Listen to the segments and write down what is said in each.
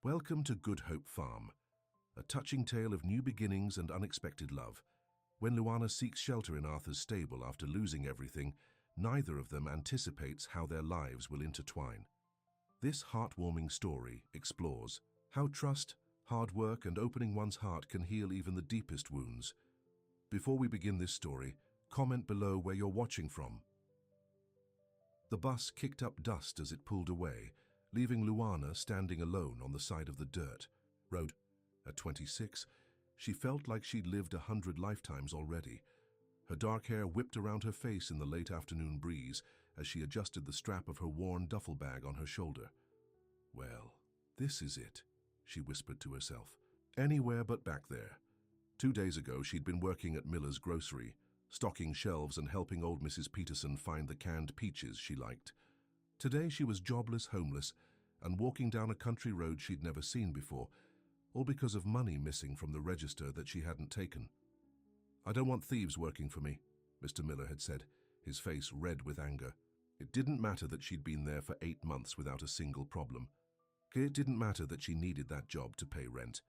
Welcome to Good Hope Farm, a touching tale of new beginnings and unexpected love. When Luana seeks shelter in Arthur's stable after losing everything, neither of them anticipates how their lives will intertwine. This heartwarming story explores how trust, hard work, and opening one's heart can heal even the deepest wounds. Before we begin this story, comment below where you're watching from. The bus kicked up dust as it pulled away, leaving Luana standing alone on the side of the dirt road. At 26, she felt like she'd lived 100 lifetimes already. Her dark hair whipped around her face in the late afternoon breeze as she adjusted the strap of her worn duffel bag on her shoulder. Well, this is it, she whispered to herself. Anywhere but back there. 2 days ago, she'd been working at Miller's grocery, stocking shelves and helping old Mrs. Peterson find the canned peaches she liked. Today she was jobless, homeless, and walking down a country road she'd never seen before, all because of money missing from the register that she hadn't taken. "I don't want thieves working for me," Mr. Miller had said, his face red with anger. It didn't matter that she'd been there for 8 months without a single problem. It didn't matter that she needed that job to pay rent.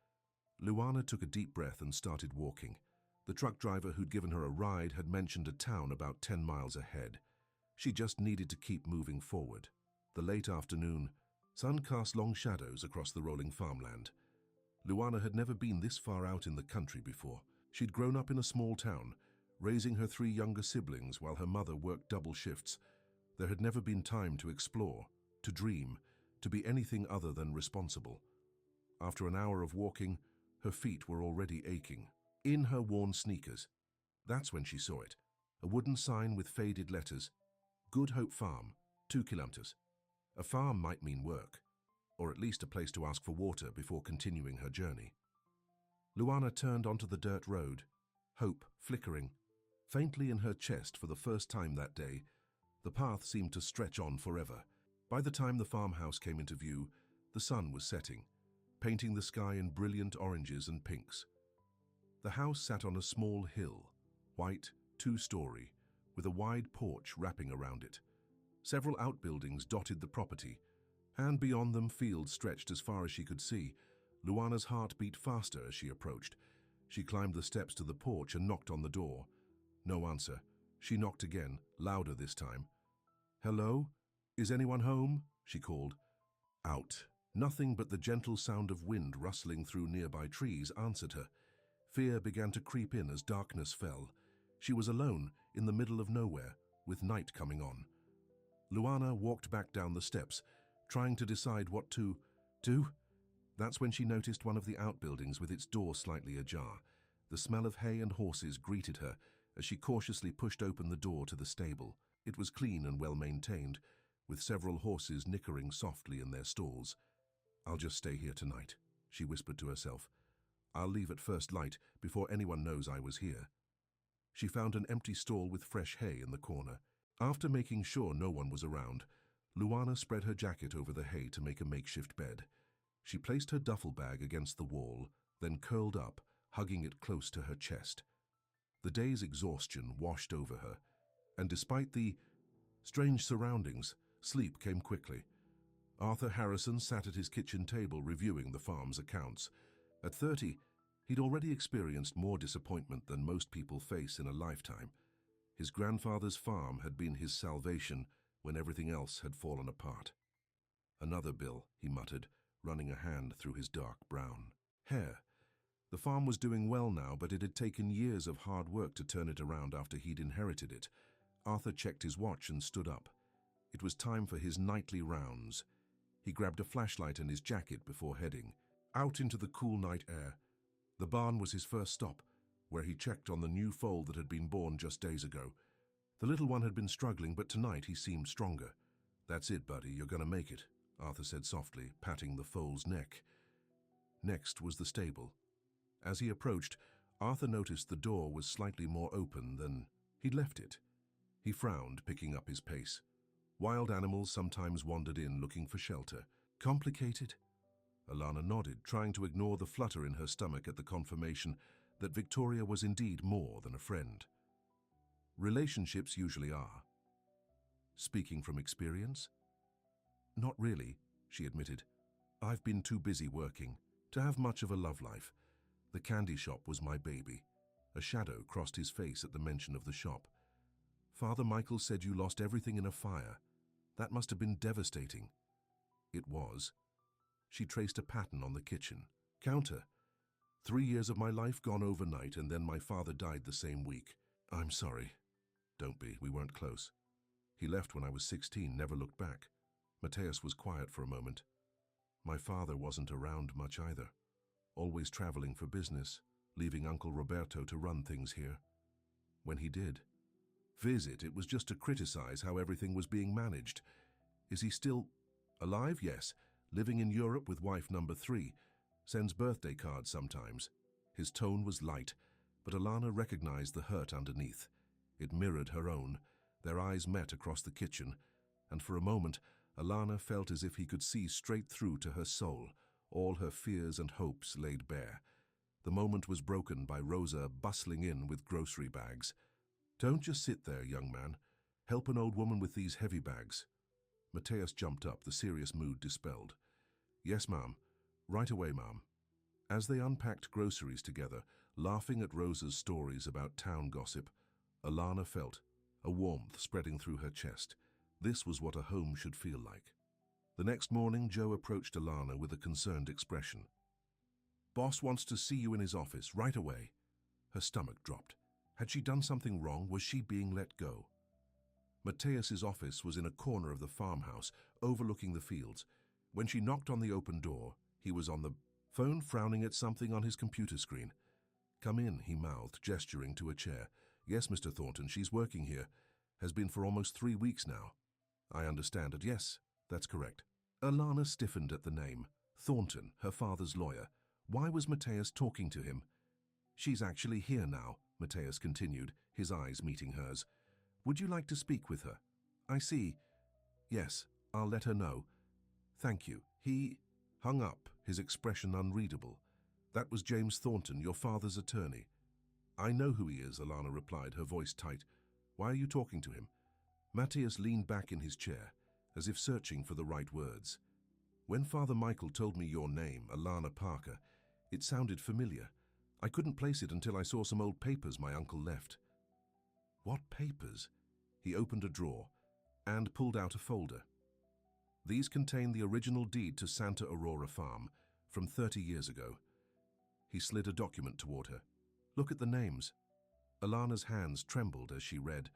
Luana took a deep breath and started walking. The truck driver who'd given her a ride had mentioned a town about 10 miles ahead. She just needed to keep moving forward. The late afternoon, sun cast long shadows across the rolling farmland. Luana had never been this far out in the country before. She'd grown up in a small town, raising her 3 younger siblings while her mother worked double shifts. There had never been time to explore, to dream, to be anything other than responsible. After an hour of walking, her feet were already aching. In her worn sneakers. That's when she saw it. A wooden sign with faded letters. Good Hope Farm, 2 kilometers. A farm might mean work, or at least a place to ask for water before continuing her journey. Luana turned onto the dirt road, hope flickering. Faintly in her chest for the first time that day, the path seemed to stretch on forever. By the time the farmhouse came into view, the sun was setting, painting the sky in brilliant oranges and pinks. The house sat on a small hill, white, 2-story, with a wide porch wrapping around it. Several outbuildings dotted the property, and beyond them fields stretched as far as she could see. Luana's heart beat faster as she approached. She climbed the steps to the porch and knocked on the door. No answer. She knocked again, louder this time. "Hello? Is anyone home?" she called. Out. Nothing but the gentle sound of wind rustling through nearby trees answered her. Fear began to creep in as darkness fell. She was alone, in the middle of nowhere, with night coming on. Luana walked back down the steps, trying to decide what to do. That's when she noticed one of the outbuildings with its door slightly ajar. The smell of hay and horses greeted her as she cautiously pushed open the door to the stable. It was clean and well-maintained, with several horses nickering softly in their stalls. "I'll just stay here tonight," she whispered to herself. "I'll leave at first light before anyone knows I was here." She found an empty stall with fresh hay in the corner. After making sure no one was around, Luana spread her jacket over the hay to make a makeshift bed. She placed her duffel bag against the wall, then curled up, hugging it close to her chest. The day's exhaustion washed over her, and despite the strange surroundings, sleep came quickly. Arthur Harrison sat at his kitchen table reviewing the farm's accounts. At 30, he'd already experienced more disappointment than most people face in a lifetime. His grandfather's farm had been his salvation when everything else had fallen apart. "Another bill," he muttered, running a hand through his dark brown hair. The farm was doing well now, but it had taken years of hard work to turn it around after he'd inherited it. Arthur checked his watch and stood up. It was time for his nightly rounds. He grabbed a flashlight and his jacket before heading out into the cool night air. The barn was his first stop, where he checked on the new foal that had been born just days ago. The little one had been struggling, but tonight he seemed stronger. "That's it, buddy, you're gonna make it," Arthur said softly, patting the foal's neck. Next was the stable. As he approached, Arthur noticed the door was slightly more open than he'd left it. He frowned, picking up his pace. Wild animals sometimes wandered in looking for shelter. "Complicated?" Alana nodded, trying to ignore the flutter in her stomach at the confirmation that Victoria was indeed more than a friend. Relationships usually are. Speaking from experience? "Not really," she admitted. I've been too busy working to have much of a love life. The candy shop was my baby. A shadow crossed his face at the mention of the shop. Father Michael said you lost everything in a fire. That must have been devastating. It was. She traced a pattern on the kitchen counter. 3 years of my life gone overnight, and then my father died the same week. I'm sorry. Don't be, we weren't close. He left when I was 16, never looked back. Mateus was quiet for a moment. My father wasn't around much either. Always traveling for business, leaving Uncle Roberto to run things here. When he did visit, it was just to criticize how everything was being managed. Is he still alive? Yes. Living in Europe with wife number 3. Sends birthday cards sometimes. His tone was light, but Alana recognized the hurt underneath. It mirrored her own. Their eyes met across the kitchen, and for a moment, Alana felt as if he could see straight through to her soul, all her fears and hopes laid bare. The moment was broken by Rosa bustling in with grocery bags. Don't just sit there, young man. Help an old woman with these heavy bags. Mateus jumped up, the serious mood dispelled. Yes, ma'am. Right away, ma'am. As they unpacked groceries together, laughing at Rosa's stories about town gossip, Alana felt a warmth spreading through her chest. This was what a home should feel like. The next morning, Joe approached Alana with a concerned expression. Boss wants to see you in his office right away. Her stomach dropped. Had she done something wrong? Was she being let go? Mateus's office was in a corner of the farmhouse, overlooking the fields. When she knocked on the open door, he was on the phone, frowning at something on his computer screen. Come in, he mouthed, gesturing to a chair. Yes, Mr. Thornton, she's working here. Has been for almost 3 weeks now. I understand it. Yes, that's correct. Alana stiffened at the name. Thornton, her father's lawyer. Why was Mateus talking to him? She's actually here now, Mateus continued, his eyes meeting hers. Would you like to speak with her? I see. Yes, I'll let her know. Thank you. He hung up, his expression unreadable. That was James Thornton, your father's attorney. I know who he is, Alana replied, her voice tight. Why are you talking to him? Mateus leaned back in his chair, as if searching for the right words. When Father Michael told me your name, Alana Parker, it sounded familiar. I couldn't place it until I saw some old papers my uncle left. What papers? He opened a drawer and pulled out a folder. These contained the original deed to Santa Aurora Farm from 30 years ago. He slid a document toward her. Look at the names. Alana's hands trembled as she read.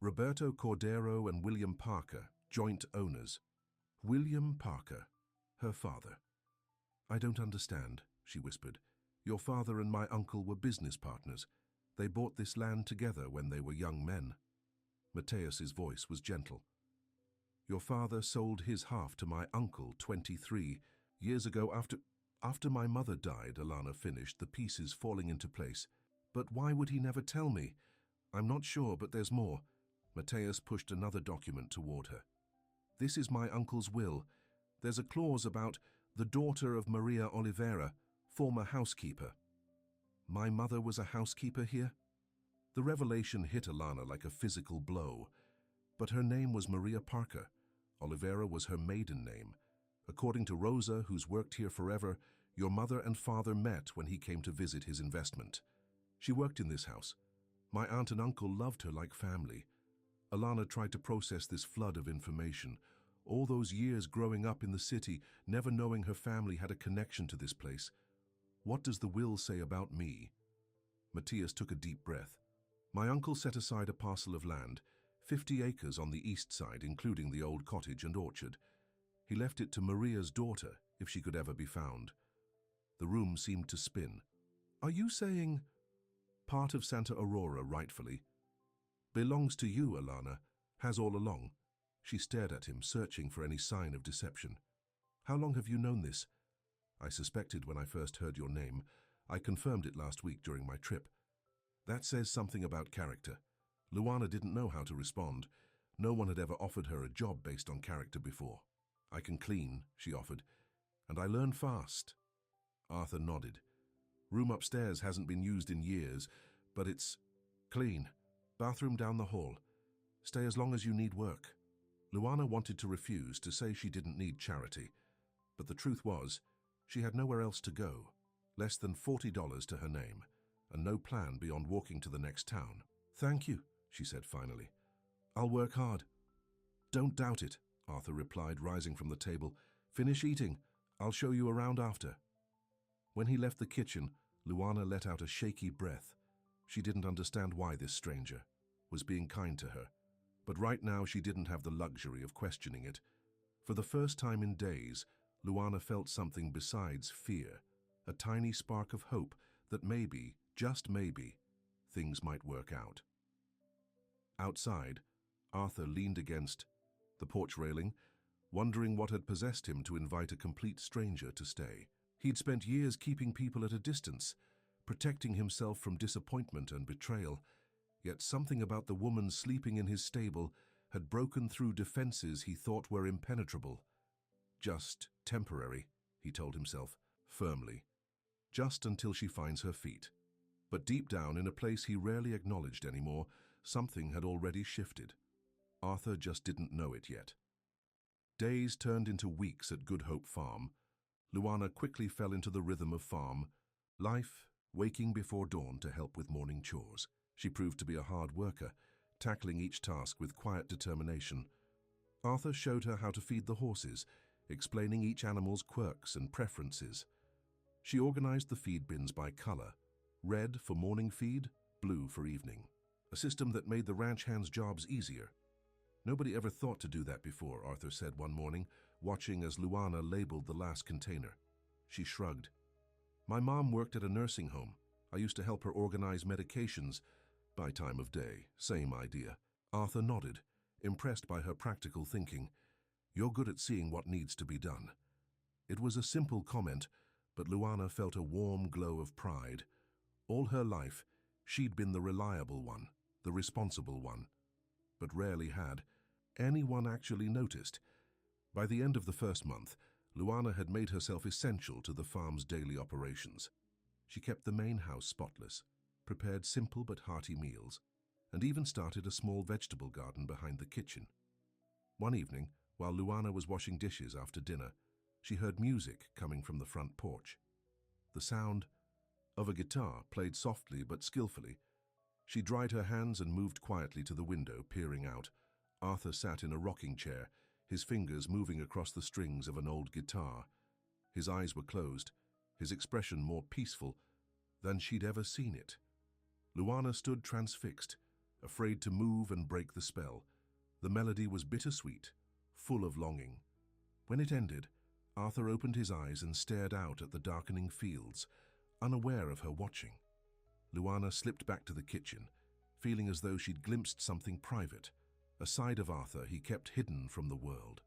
Roberto Cordero and William Parker, joint owners. William Parker, her father. I don't understand, she whispered. Your father and my uncle were business partners. They bought this land together when they were young men. Mateus's voice was gentle. Your father sold his half to my uncle 23 years ago after my mother died, Alana finished, the pieces falling into place. But why would he never tell me? I'm not sure, but there's more. Mateus pushed another document toward her. This is my uncle's will. There's a clause about the daughter of Maria Oliveira, former housekeeper. My mother was a housekeeper here? The revelation hit Alana like a physical blow. But her name was Maria Parker. Oliveira was her maiden name. According to Rosa, who's worked here forever, your mother and father met when he came to visit his investment. She worked in this house. My aunt and uncle loved her like family. Alana tried to process this flood of information. All those years growing up in the city, never knowing her family had a connection to this place. What does the will say about me? Mateus took a deep breath. My uncle set aside a parcel of land, 50 acres on the east side, including the old cottage and orchard. He left it to Maria's daughter, if she could ever be found. The room seemed to spin. Are you saying part of Santa Aurora, rightfully, belongs to you, Alana, has all along? She stared at him, searching for any sign of deception. How long have you known this? I suspected when I first heard your name. I confirmed it last week during my trip. That says something about character. Luana didn't know how to respond. No one had ever offered her a job based on character before. I can clean, she offered, and I learn fast. Arthur nodded. Room upstairs hasn't been used in years, but it's clean. Bathroom down the hall. Stay as long as you need work. Luana wanted to refuse, to say she didn't need charity, But the truth was, she had nowhere else to go, less than $40 to her name, and no plan beyond walking to the next town. "Thank you," she said finally. "I'll work hard." "Don't doubt it," Arthur replied, rising from the table. "Finish eating. I'll show you around after." When he left the kitchen, Luana let out a shaky breath. She didn't understand why this stranger was being kind to her, but right now she didn't have the luxury of questioning it. For the first time in days, Luana felt something besides fear, a tiny spark of hope that maybe, just maybe, things might work out. Outside, Arthur leaned against the porch railing, wondering what had possessed him to invite a complete stranger to stay. He'd spent years keeping people at a distance, protecting himself from disappointment and betrayal, yet something about the woman sleeping in his stable had broken through defenses he thought were impenetrable. Just temporary, he told himself, firmly. Just until she finds her feet. But deep down, in a place he rarely acknowledged anymore, something had already shifted. Arthur just didn't know it yet. Days turned into weeks at Good Hope Farm. Luana quickly fell into the rhythm of farm life, waking before dawn to help with morning chores. She proved to be a hard worker, tackling each task with quiet determination. Arthur showed her how to feed the horses, explaining each animal's quirks and preferences. She organized the feed bins by color, red for morning feed, blue for evening, a system that made the ranch hands' jobs easier. "Nobody ever thought to do that before," Arthur said one morning, watching as Luana labeled the last container. She shrugged. "My mom worked at a nursing home. I used to help her organize medications by time of day. Same idea." Arthur nodded, impressed by her practical thinking. "You're good at seeing what needs to be done." It was a simple comment, but Luana felt a warm glow of pride. All her life, she'd been the reliable one, the responsible one, but rarely had anyone actually noticed. By the end of the first month, Luana had made herself essential to the farm's daily operations. She kept the main house spotless, prepared simple but hearty meals, and even started a small vegetable garden behind the kitchen. One evening, while Luana was washing dishes after dinner, she heard music coming from the front porch. The sound of a guitar played softly but skillfully. She dried her hands and moved quietly to the window, peering out. Arthur sat in a rocking chair, his fingers moving across the strings of an old guitar. His eyes were closed, his expression more peaceful than she'd ever seen it. Luana stood transfixed, afraid to move and break the spell. The melody was bittersweet, full of longing. When it ended, Arthur opened his eyes and stared out at the darkening fields, unaware of her watching. Luana slipped back to the kitchen, feeling as though she'd glimpsed something private, a side of Arthur he kept hidden from the world.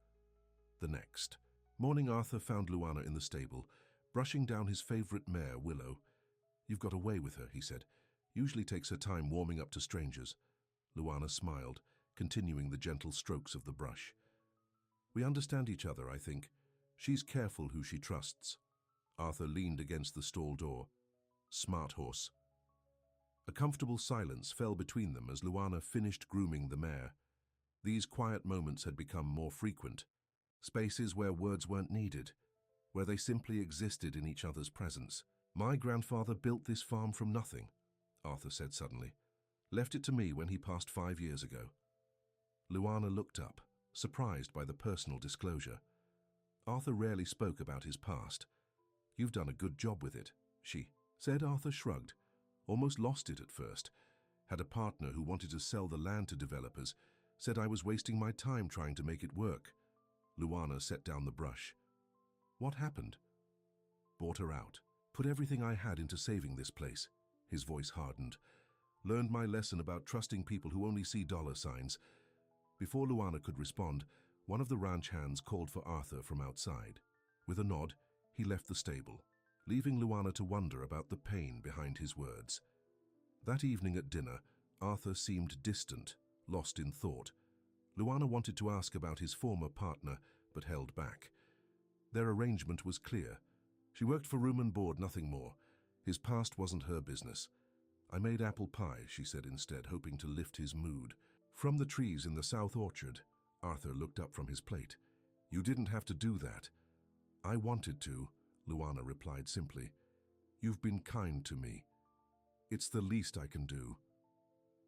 The next morning, Arthur found Luana in the stable, brushing down his favorite mare, Willow. "You've got away with her," he said. "Usually takes her time warming up to strangers." Luana smiled, continuing the gentle strokes of the brush. "We understand each other, I think. She's careful who she trusts." Arthur leaned against the stall door. "Smart horse." A comfortable silence fell between them as Luana finished grooming the mare. These quiet moments had become more frequent, spaces where words weren't needed, where they simply existed in each other's presence. "My grandfather built this farm from nothing," Arthur said suddenly. "Left it to me when he passed 5 years ago." Luana looked up, surprised by the personal disclosure. Arthur rarely spoke about his past. "You've done a good job with it," she said. Arthur shrugged, almost lost it at first. Had a partner who wanted to sell the land to developers, said I was wasting my time trying to make it work. Luana set down the brush. "What happened?" "Bought her out. Put everything I had into saving this place." His voice hardened. "Learned my lesson about trusting people who only see dollar signs." Before Luana could respond, one of the ranch hands called for Arthur from outside. With a nod, he left the stable, leaving Luana to wonder about the pain behind his words. That evening at dinner, Arthur seemed distant, lost in thought. Luana wanted to ask about his former partner, but held back. Their arrangement was clear. She worked for room and board, nothing more. His past wasn't her business. "I made apple pie," she said instead, hoping to lift his mood. From the trees in the south orchard, Arthur looked up from his plate. "You didn't have to do that." I wanted to, Luana replied simply. You've been kind to me. It's the least I can do.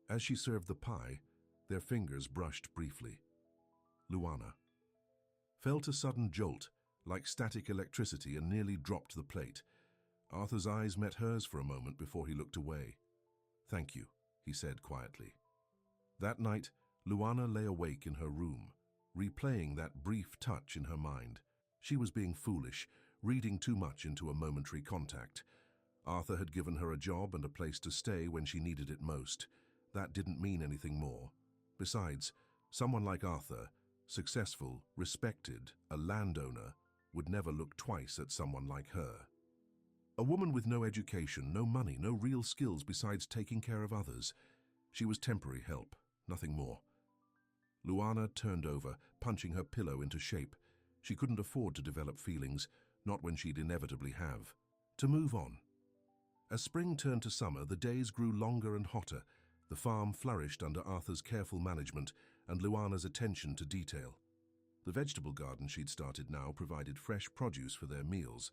As she served the pie, their fingers brushed briefly. Luana felt a sudden jolt, like static electricity, and nearly dropped the plate. Arthur's eyes met hers for a moment before he looked away. Thank you, he said quietly. That night, Luana lay awake in her room, replaying that brief touch in her mind. She was being foolish, reading too much into a momentary contact. Arthur had given her a job and a place to stay when she needed it most. That didn't mean anything more. Besides, someone like Arthur, successful, respected, a landowner, would never look twice at someone like her. A woman with no education, no money, no real skills besides taking care of others. She was temporary help, nothing more. Luana turned over, punching her pillow into shape. She couldn't afford to develop feelings, not when she'd inevitably have. To move on. As spring turned to summer, the days grew longer and hotter. The farm flourished under Arthur's careful management and Luana's attention to detail. The vegetable garden she'd started now provided fresh produce for their meals,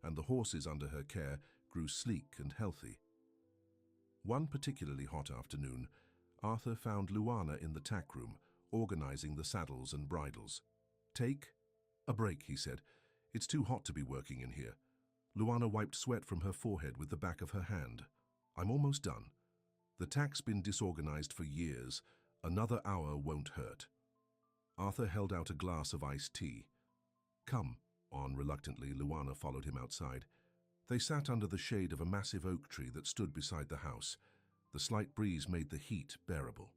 and the horses under her care grew sleek and healthy. One particularly hot afternoon, Arthur found Luana in the tack room, organizing the saddles and bridles. Take a break, he said. It's too hot to be working in here. Luana wiped sweat from her forehead with the back of her hand. I'm almost done. The tack's been disorganized for years. Another hour won't hurt. Arthur held out a glass of iced tea. Come, on reluctantly, Luana followed him outside. They sat under the shade of a massive oak tree that stood beside the house. The slight breeze made the heat bearable.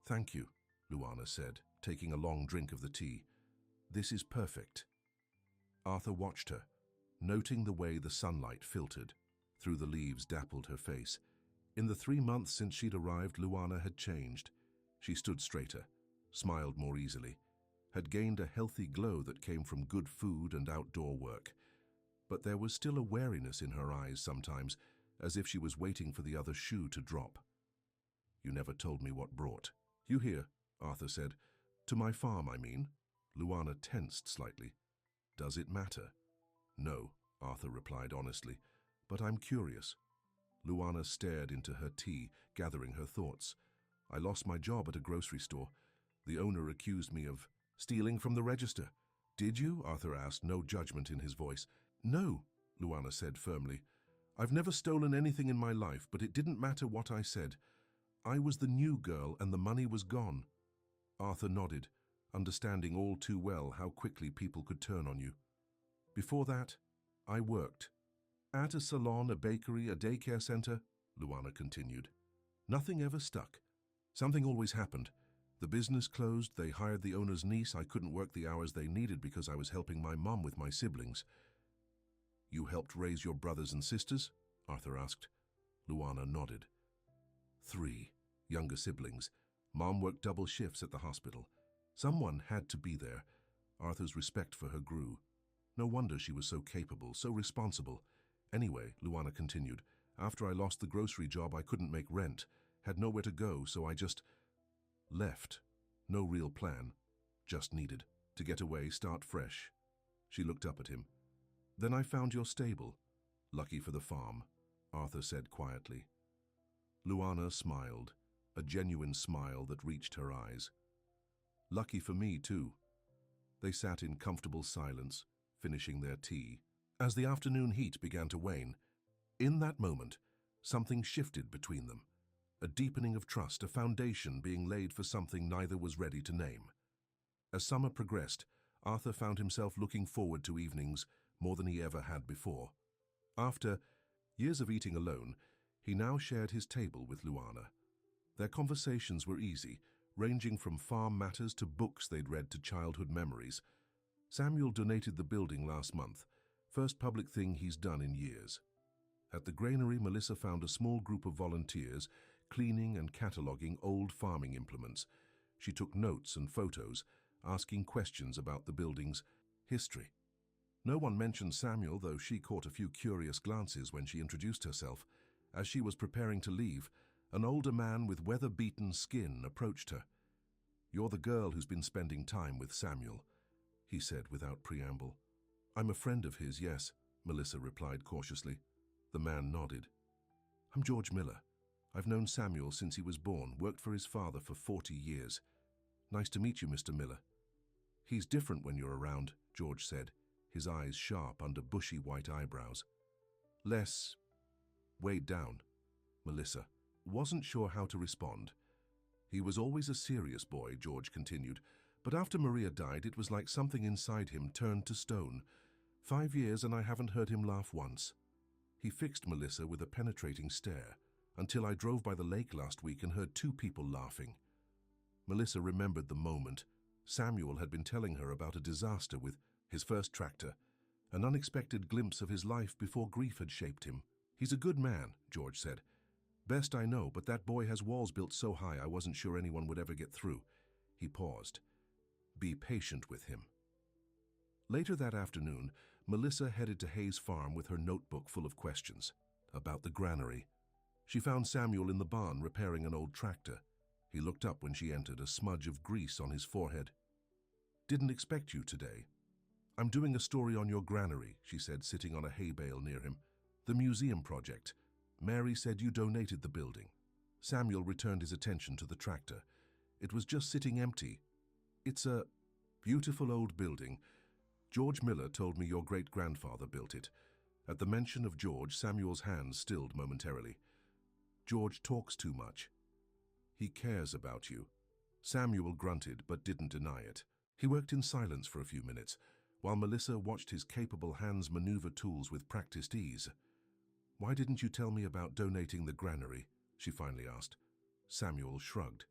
Thank you, Luana said, taking a long drink of the tea. This is perfect. Arthur watched her, noting the way the sunlight filtered through the leaves, dappled her face. In the 3 months since she'd arrived, Luana had changed. She stood straighter, smiled more easily, had gained a healthy glow that came from good food and outdoor work. But there was still a wariness in her eyes sometimes, as if she was waiting for the other shoe to drop. You never told me what brought. You here, Arthur said. To my farm, I mean. Luana tensed slightly. Does it matter? No, Arthur replied honestly, but I'm curious. Luana stared into her tea, gathering her thoughts. I lost my job at a grocery store. The owner accused me of stealing from the register. Did you? Arthur asked, no judgment in his voice. No, Luana said firmly. I've never stolen anything in my life, but it didn't matter what I said. I was the new girl and the money was gone. Arthur nodded, understanding all too well how quickly people could turn on you. Before that, I worked. At a salon, a bakery, a daycare center, Luana continued. Nothing ever stuck. Something always happened. The business closed, they hired the owner's niece. I couldn't work the hours they needed because I was helping my mom with my siblings. You helped raise your brothers and sisters? Arthur asked. Luana nodded. 3 younger siblings. Mom worked double shifts at the hospital. Someone had to be there. Arthur's respect for her grew. No wonder she was so capable, so responsible. Anyway, Luana continued, after I lost the grocery job, I couldn't make rent, had nowhere to go, so I just left. No real plan. Just needed to get away, start fresh. She looked up at him. Then I found your stable. Lucky for the farm, Arthur said quietly. Luana smiled, a genuine smile that reached her eyes. Lucky for me, too. They sat in comfortable silence, finishing their tea. As the afternoon heat began to wane, in that moment, something shifted between them. A deepening of trust, a foundation being laid for something neither was ready to name. As summer progressed, Arthur found himself looking forward to evenings more than he ever had before. After years of eating alone, he now shared his table with Luana. Their conversations were easy, ranging from farm matters to books they'd read to childhood memories. Samuel donated the building last month, first public thing he's done in years. At the granary, Melissa found a small group of volunteers cleaning and cataloging old farming implements. She took notes and photos, asking questions about the building's history. No one mentioned Samuel, though she caught a few curious glances when she introduced herself. As she was preparing to leave, an older man with weather-beaten skin approached her. You're the girl who's been spending time with Samuel, he said without preamble. I'm a friend of his, yes, Melissa replied cautiously. The man nodded. I'm George Miller. I've known Samuel since he was born, worked for his father for 40 years. Nice to meet you, Mr. Miller. He's different when you're around, George said, his eyes sharp under bushy white eyebrows. Less weighed down. Melissa wasn't sure how to respond. He was always a serious boy, George continued, but after Maria died, it was like something inside him turned to stone. 5 years and I haven't heard him laugh once. He fixed Melissa with a penetrating stare, until I drove by the lake last week and heard 2 people laughing. Melissa remembered the moment. Samuel had been telling her about a disaster with his first tractor, an unexpected glimpse of his life before grief had shaped him. He's a good man, George said. Best I know, but that boy has walls built so high I wasn't sure anyone would ever get through. He paused. Be patient with him. Later that afternoon, Melissa headed to Hayes Farm with her notebook full of questions about the granary. She found Samuel in the barn repairing an old tractor. He looked up when she entered, a smudge of grease on his forehead. Didn't expect you today. I'm doing a story on your granary, she said, sitting on a hay bale near him. The museum project. Mary said you donated the building. Samuel returned his attention to the tractor. It was just sitting empty. It's a beautiful old building. George Miller told me your great-grandfather built it. At the mention of George, Samuel's hands stilled momentarily. George talks too much. He cares about you. Samuel grunted but didn't deny it. He worked in silence for a few minutes, while Melissa watched his capable hands maneuver tools with practiced ease. Why didn't you tell me about donating the granary? She finally asked. Samuel shrugged.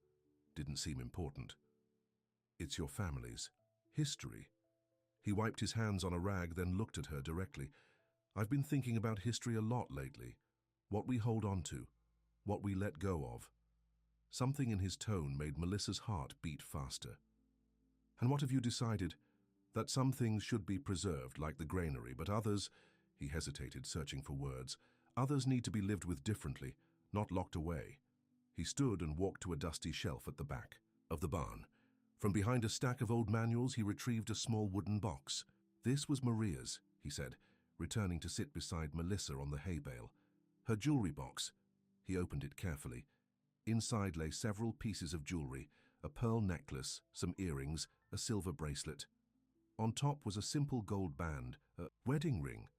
Didn't seem important. It's your family's history. He wiped his hands on a rag, then looked at her directly. I've been thinking about history a lot lately. What we hold on to, what we let go of. Something in his tone made Melissa's heart beat faster. And what have you decided? That some things should be preserved, like the granary, but others, he hesitated, searching for words, others need to be lived with differently, not locked away. He stood and walked to a dusty shelf at the back of the barn. From behind a stack of old manuals, he retrieved a small wooden box. This was Maria's, he said, returning to sit beside Melissa on the hay bale. Her jewelry box. He opened it carefully. Inside lay several pieces of jewelry, a pearl necklace, some earrings, a silver bracelet. On top was a simple gold band, a wedding ring.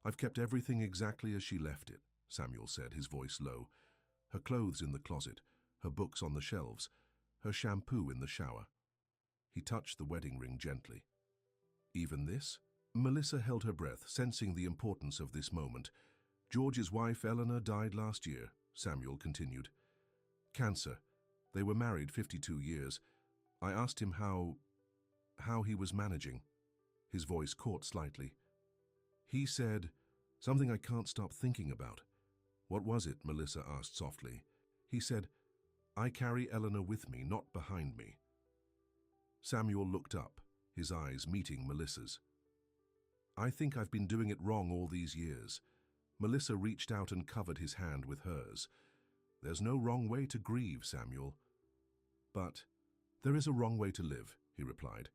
I've kept everything exactly as she left it, Samuel said, his voice low. Her clothes in the closet, her books on the shelves, her shampoo in the shower. He touched the wedding ring gently. Even this? Melissa held her breath, sensing the importance of this moment. George's wife, Eleanor, died last year, Samuel continued. Cancer. They were married 52 years. I asked him how he was managing. His voice caught slightly. He said, something I can't stop thinking about. What was it? Melissa asked softly. He said, I carry Eleanor with me, not behind me. Samuel looked up, his eyes meeting Melissa's. I think I've been doing it wrong all these years. Melissa reached out and covered his hand with hers. There's no wrong way to grieve, Samuel. But there is a wrong way to live, he replied.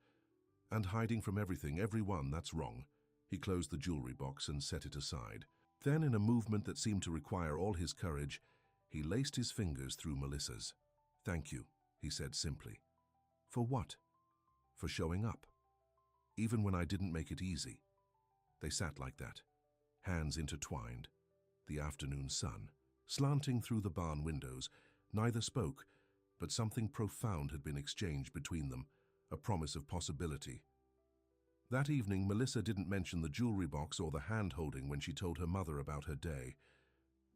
And hiding from everything, everyone, that's wrong. He closed the jewelry box and set it aside. Then, in a movement that seemed to require all his courage, he laced his fingers through Melissa's. Thank you, he said simply. For what? For showing up. Even when I didn't make it easy. They sat like that, hands intertwined. The afternoon sun, slanting through the barn windows, neither spoke, but something profound had been exchanged between them, a promise of possibility. That evening, Melissa didn't mention the jewelry box or the hand-holding when she told her mother about her day.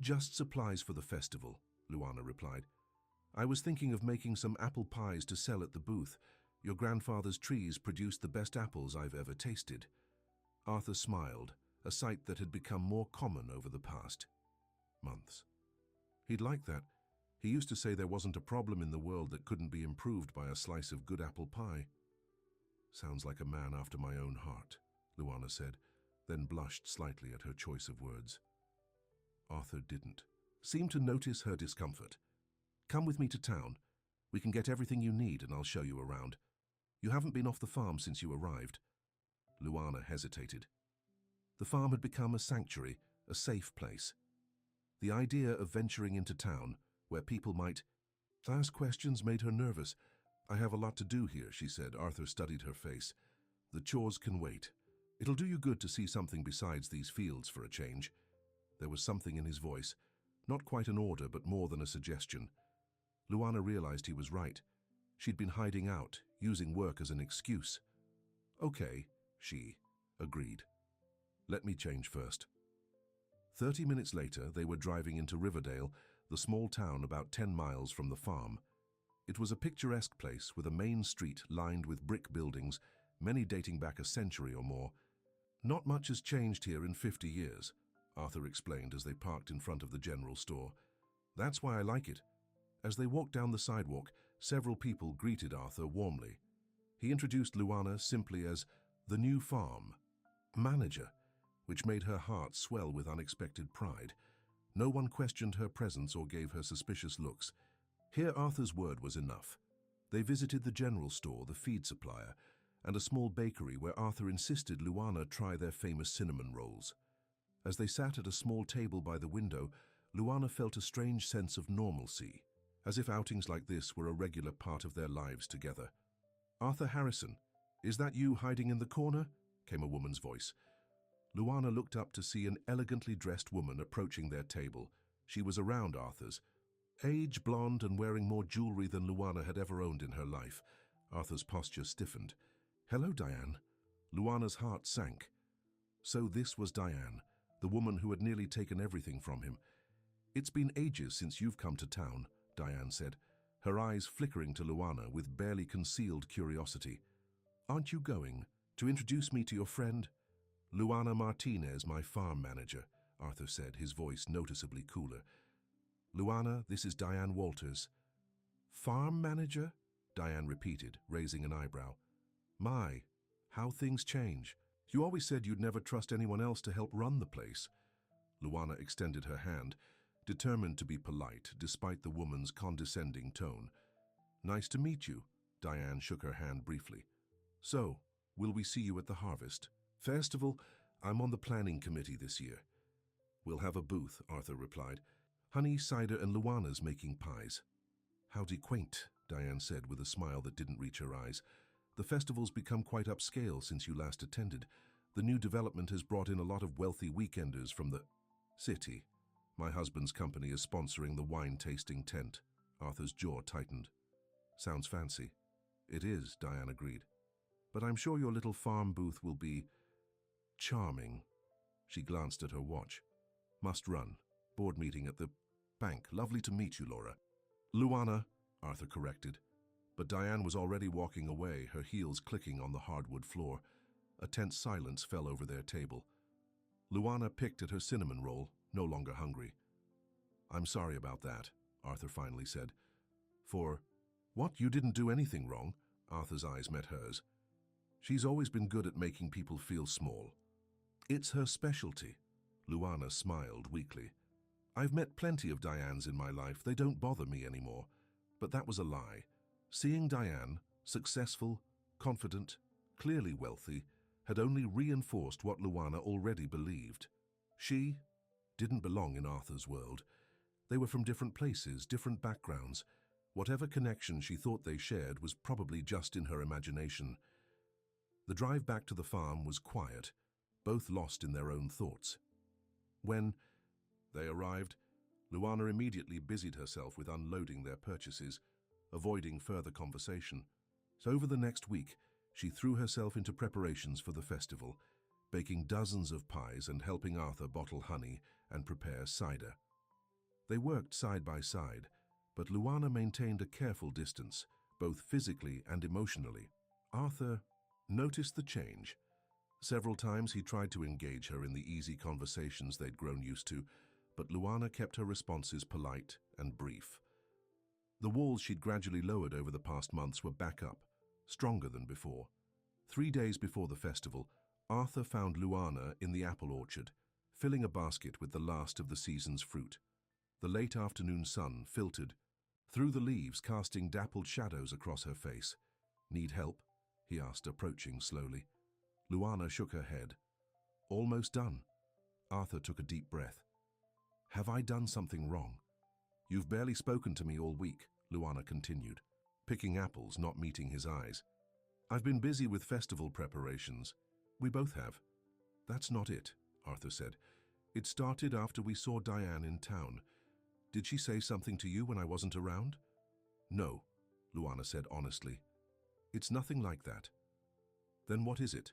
Just supplies for the festival, Luana replied. I was thinking of making some apple pies to sell at the booth. Your grandfather's trees produced the best apples I've ever tasted. Arthur smiled, a sight that had become more common over the past months. He'd like that. He used to say there wasn't a problem in the world that couldn't be improved by a slice of good apple pie. Sounds like a man after my own heart, Luana said, then blushed slightly at her choice of words. Arthur didn't. Seemed to notice her discomfort. Come with me to town. We can get everything you need and I'll show you around. You haven't been off the farm since you arrived. Luana hesitated. The farm had become a sanctuary, a safe place. The idea of venturing into town, where people might ask questions, made her nervous. "I have a lot to do here," she said. Arthur studied her face. "The chores can wait. It'll do you good to see something besides these fields for a change." There was something in his voice, not quite an order, but more than a suggestion. Luana realized he was right. She'd been hiding out, using work as an excuse. "Okay," she agreed. "Let me change first." 30 minutes later, they were driving into Riverdale, the small town about 10 miles from the farm. It was a picturesque place with a main street lined with brick buildings, many dating back a century or more. "Not much has changed here in 50 years, Arthur explained as they parked in front of the general store. "That's why I like it." As they walked down the sidewalk, several people greeted Arthur warmly. He introduced Luana simply as the new farm manager, which made her heart swell with unexpected pride. No one questioned her presence or gave her suspicious looks. Here Arthur's word was enough. They visited the general store, the feed supplier, and a small bakery where Arthur insisted Luana try their famous cinnamon rolls. As they sat at a small table by the window, Luana felt a strange sense of normalcy, as if outings like this were a regular part of their lives together. "Arthur Harrison, is that you hiding in the corner?" came a woman's voice. Luana looked up to see an elegantly dressed woman approaching their table. She was around Arthur's. Age, blonde, and wearing more jewelry than Luana had ever owned in her life. Arthur's posture stiffened. "Hello, Diane." Luana's heart sank. So this was Diane, the woman who had nearly taken everything from him. "It's been ages since you've come to town," Diane said, her eyes flickering to Luana with barely concealed curiosity. "Aren't you going to introduce me to your friend?" "Luana Martinez, my farm manager," Arthur said, his voice noticeably cooler. "Luana, this is Diane Walters." "Farm manager?" Diane repeated, raising an eyebrow. "My, how things change. You always said you'd never trust anyone else to help run the place." Luana extended her hand, determined to be polite despite the woman's condescending tone. "Nice to meet you." Diane shook her hand briefly. "So, will we see you at the Harvest Festival? I'm on the planning committee this year." "We'll have a booth," Arthur replied. "Honey, cider, and Luana's making pies." "Howdy quaint," Diane said with a smile that didn't reach her eyes. "The festival's become quite upscale since you last attended. The new development has brought in a lot of wealthy weekenders from the city. My husband's company is sponsoring the wine-tasting tent." Arthur's jaw tightened. "Sounds fancy." "It is," Diane agreed. "But I'm sure your little farm booth will be charming." She glanced at her watch. "Must run. Board meeting at the bank. Lovely to meet you, Laura." "Luana," Arthur corrected. But Diane was already walking away, her heels clicking on the hardwood floor. A tense silence fell over their table. Luana picked at her cinnamon roll, no longer hungry. "I'm sorry about that," Arthur finally said. "For what? You didn't do anything wrong." Arthur's eyes met hers. "She's always been good at making people feel small. It's her specialty." Luana smiled weakly. "I've met plenty of Dianes in my life. They don't bother me anymore." But that was a lie. Seeing Diane, successful, confident, clearly wealthy, had only reinforced what Luana already believed. She didn't belong in Arthur's world. They were from different places, different backgrounds. Whatever connection she thought they shared was probably just in her imagination. The drive back to the farm was quiet, both lost in their own thoughts. When they arrived, Luana immediately busied herself with unloading their purchases, avoiding further conversation. So over the next week, she threw herself into preparations for the festival, baking dozens of pies and helping Arthur bottle honey and prepare cider. They worked side by side, but Luana maintained a careful distance, both physically and emotionally. Arthur noticed the change. Several times he tried to engage her in the easy conversations they'd grown used to, but Luana kept her responses polite and brief. The walls she'd gradually lowered over the past months were back up, stronger than before. 3 days before the festival, Arthur found Luana in the apple orchard, filling a basket with the last of the season's fruit. The late afternoon sun filtered through the leaves, casting dappled shadows across her face. "Need help?" he asked, approaching slowly. Luana shook her head. Almost done. Arthur took a deep breath. Have I done something wrong? You've barely spoken to me all week, Luana continued, picking apples, not meeting his eyes. I've been busy with festival preparations. We both have. That's not it, Arthur said. It started after we saw Diane in town. Did she say something to you when I wasn't around? No, Luana said honestly. It's nothing like that. Then what is it?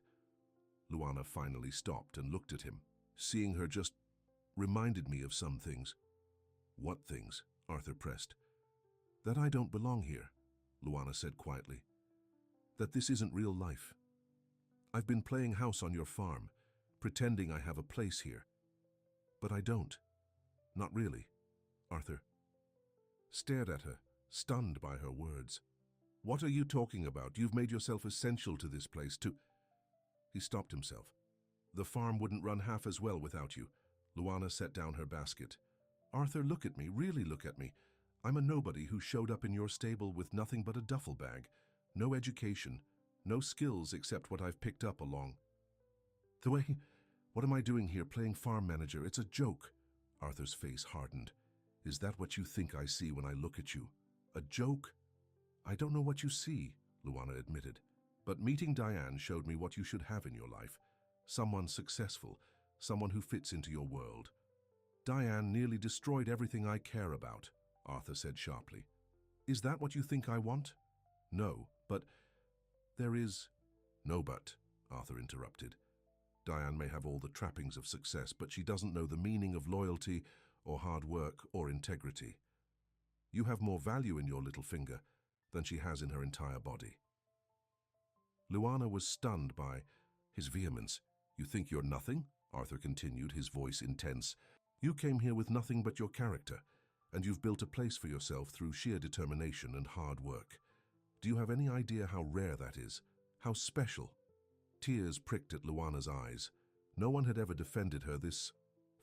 Luana finally stopped and looked at him. Seeing her just reminded me of some things. What things? Arthur pressed. That I don't belong here, Luana said quietly. That this isn't real life. I've been playing house on your farm, pretending I have a place here. But I don't. Not really. Arthur stared at her, stunned by her words. What are you talking about? You've made yourself essential to this place to... He stopped himself. The farm wouldn't run half as well without you. Luana set down her basket. Arthur, look at me, really look at me. I'm a nobody who showed up in your stable with nothing but a duffel bag. No education, no skills except what I've picked up along the way. What am I doing here playing farm manager? It's a joke. Arthur's face hardened. Is that what you think I see when I look at you? A joke? I don't know what you see, Luana admitted. But meeting Diane showed me what you should have in your life. Someone successful, someone who fits into your world. Diane nearly destroyed everything I care about, Arthur said sharply. Is that what you think I want? No, but there is... No but, Arthur interrupted. Diane may have all the trappings of success, but she doesn't know the meaning of loyalty or hard work or integrity. You have more value in your little finger than she has in her entire body. Luana was stunned by his vehemence. You think you're nothing? Arthur continued, his voice intense. You came here with nothing but your character, and you've built a place for yourself through sheer determination and hard work. Do you have any idea how rare that is? How special? Tears pricked at Luana's eyes. No one had ever defended her this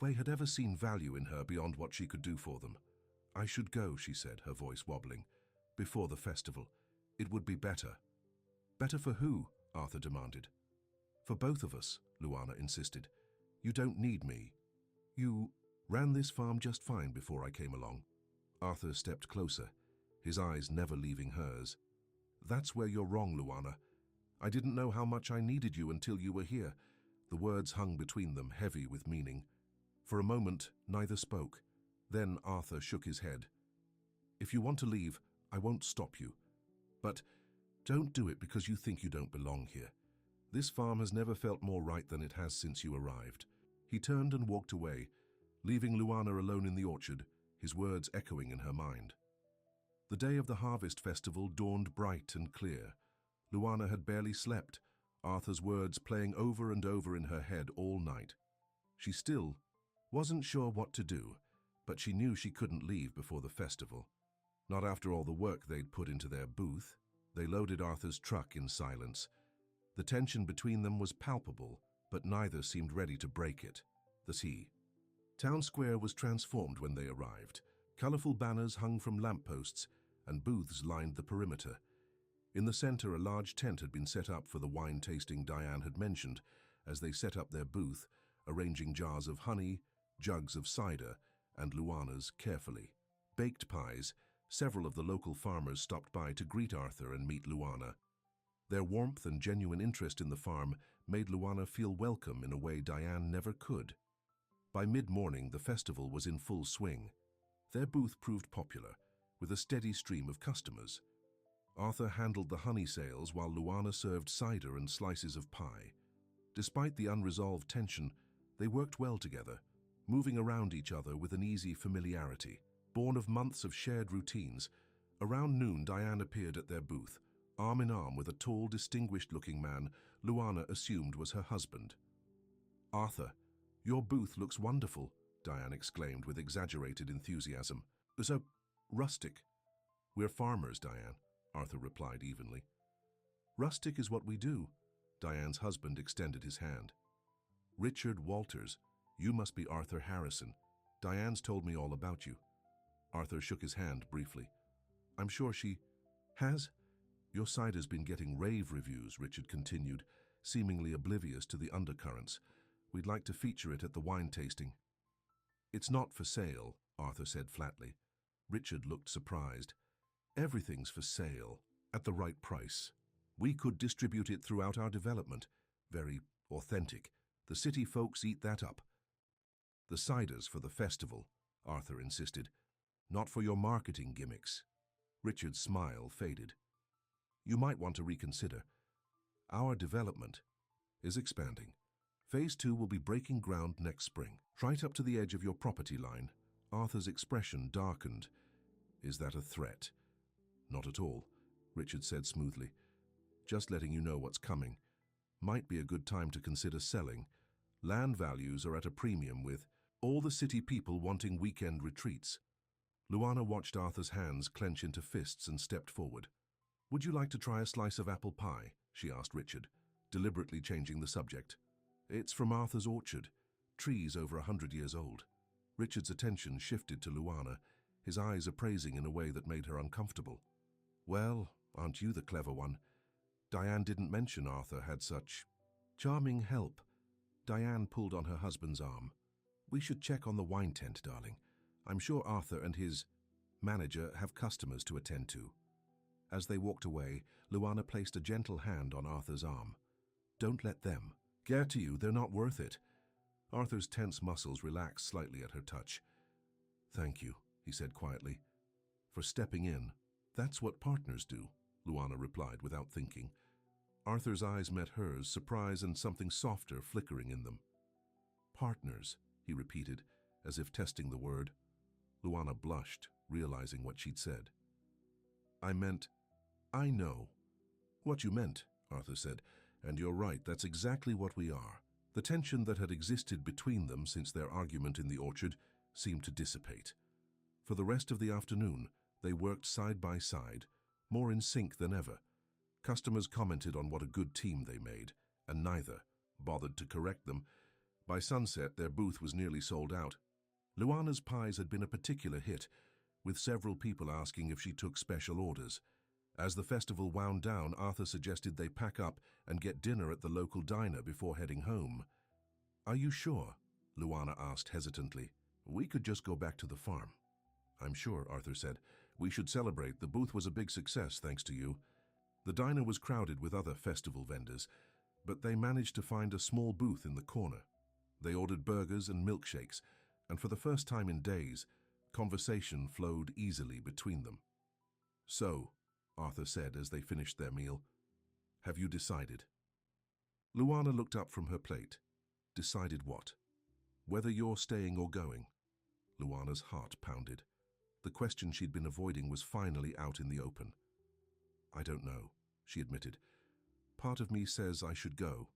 way, had ever seen value in her beyond what she could do for them. I should go, she said, her voice wobbling. Before the festival. It would be better. Better for who? Arthur demanded. For both of us, Luana insisted. You don't need me. You ran this farm just fine before I came along. Arthur stepped closer, his eyes never leaving hers. That's where you're wrong, Luana. I didn't know how much I needed you until you were here. The words hung between them, heavy with meaning. For a moment, neither spoke. Then Arthur shook his head. If you want to leave, I won't stop you. But don't do it because you think you don't belong here. This farm has never felt more right than it has since you arrived. He turned and walked away, leaving Luana alone in the orchard, his words echoing in her mind. The day of the harvest festival dawned bright and clear. Luana had barely slept, Arthur's words playing over and over in her head all night. She still wasn't sure what to do, but she knew she couldn't leave before the festival. Not after all the work they'd put into their booth. They loaded Arthur's truck in silence. The tension between them was palpable, but neither seemed ready to break it. The sea. Town Square was transformed when they arrived. Colorful banners hung from lampposts, and booths lined the perimeter. In the center, a large tent had been set up for the wine tasting Diane had mentioned, as they set up their booth, arranging jars of honey, jugs of cider, and Luana's carefully. Baked pies, several of the local farmers stopped by to greet Arthur and meet Luana. Their warmth and genuine interest in the farm made Luana feel welcome in a way Diane never could. By mid-morning, the festival was in full swing. Their booth proved popular, with a steady stream of customers. Arthur handled the honey sales while Luana served cider and slices of pie. Despite the unresolved tension, they worked well together, moving around each other with an easy familiarity. Born of months of shared routines, around noon Diane appeared at their booth, arm in arm with a tall, distinguished-looking man Luana assumed was her husband. Arthur, your booth looks wonderful, Diane exclaimed with exaggerated enthusiasm. So rustic. We're farmers, Diane, Arthur replied evenly. Rustic is what we do. Diane's husband extended his hand. Richard Walters, you must be Arthur Harrison. Diane's told me all about you. Arthur shook his hand briefly. I'm sure she has. Your cider's been getting rave reviews, Richard continued, seemingly oblivious to the undercurrents. We'd like to feature it at the wine tasting." "It's not for sale," Arthur said flatly. Richard looked surprised. "Everything's for sale, at the right price. We could distribute it throughout our development. Very authentic. The city folks eat that up." "The cider's for the festival," Arthur insisted. "Not for your marketing gimmicks." Richard's smile faded. "You might want to reconsider. Our development is expanding. Phase 2 will be breaking ground next spring. Right up to the edge of your property line." Arthur's expression darkened. "Is that a threat?" "Not at all," Richard said smoothly. "Just letting you know what's coming. Might be a good time to consider selling. Land values are at a premium with all the city people wanting weekend retreats." Luana watched Arthur's hands clench into fists and stepped forward. "Would you like to try a slice of apple pie?" she asked Richard, deliberately changing the subject. "It's from Arthur's orchard, trees over 100 years old." Richard's attention shifted to Luana, his eyes appraising in a way that made her uncomfortable. "Well, aren't you the clever one? Diane didn't mention Arthur had such charming help." Diane pulled on her husband's arm. "We should check on the wine tent, darling. I'm sure Arthur and his manager have customers to attend to." As they walked away, Luana placed a gentle hand on Arthur's arm. "Don't let them get to you. They're not worth it." Arthur's tense muscles relaxed slightly at her touch. "Thank you," he said quietly, "for stepping in." "That's what partners do," Luana replied without thinking. Arthur's eyes met hers, surprise and something softer flickering in them. "Partners," he repeated, as if testing the word. Luana blushed, realizing what she'd said. "I meant, I know what you meant," Arthur said, "and you're right, that's exactly what we are." The tension that had existed between them since their argument in the orchard seemed to dissipate. For the rest of the afternoon, they worked side by side, more in sync than ever. Customers commented on what a good team they made, and neither bothered to correct them. By sunset, their booth was nearly sold out. Luana's pies had been a particular hit, with several people asking if she took special orders. As the festival wound down, Arthur suggested they pack up and get dinner at the local diner before heading home. "Are you sure?" Luana asked hesitantly. "We could just go back to the farm." "I'm sure," Arthur said. "We should celebrate. The booth was a big success, thanks to you." The diner was crowded with other festival vendors, but they managed to find a small booth in the corner. They ordered burgers and milkshakes, and for the first time in days, conversation flowed easily between them. "So," Arthur said as they finished their meal, "have you decided?" Luana looked up from her plate. "Decided what?" "Whether you're staying or going." Luana's heart pounded. The question she'd been avoiding was finally out in the open. "I don't know," she admitted. "Part of me says I should go.